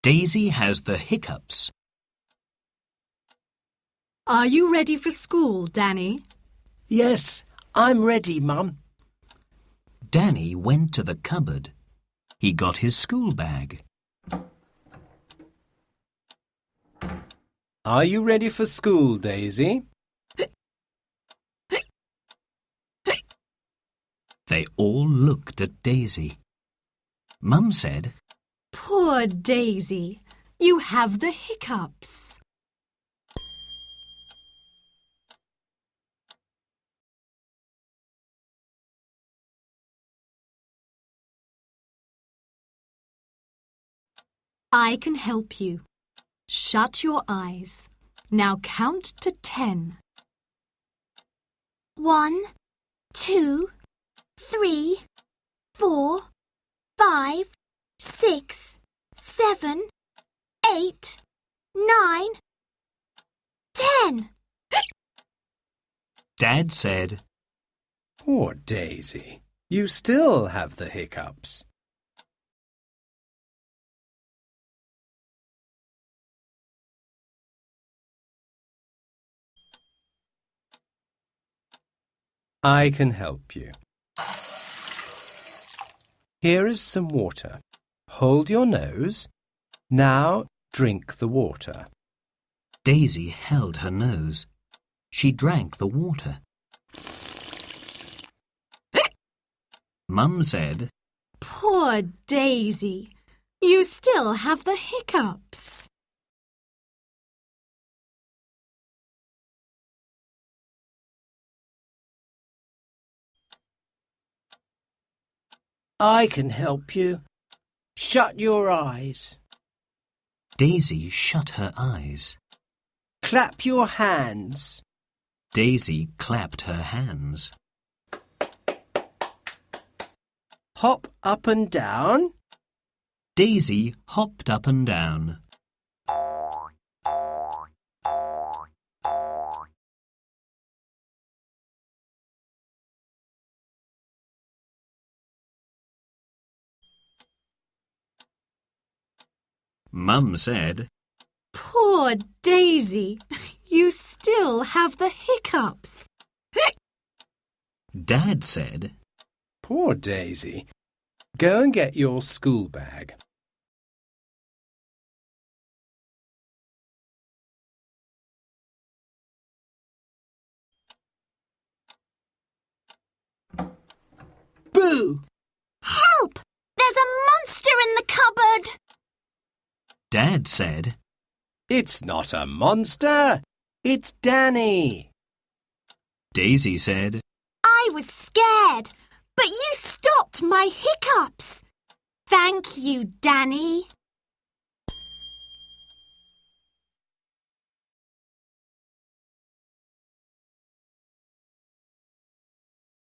Daisy has the hiccups. Are you ready for school, Danny? Yes, I'm ready, Mum. Danny went to the cupboard. He got his school bag. Are you ready for school, Daisy? They all looked at Daisy. Mum said, Poor Daisy, you have the hiccups. I can help you. Shut your eyes. Now count to 10. 1, 2, 3, 4, 5, 6, 7, 8, 9, 10. Dad said, Poor Daisy, you still have the hiccups. I can help you. Here is some water. Hold your nose. Now drink the water. Daisy held her nose. She drank the water. Mum said, Poor Daisy, you still have the hiccups. I can help you. Shut your eyes. Daisy shut her eyes. Clap your hands. Daisy clapped her hands. Hop up and down. Daisy hopped up and down. Mum said, Poor Daisy, you still have the hiccups. Dad said, Poor Daisy. Go and get your school bag. Boo! Help! There's a monster in the cupboard! Dad said, It's not a monster. It's Danny. Daisy said, I was scared, but you stopped my hiccups. Thank you, Danny.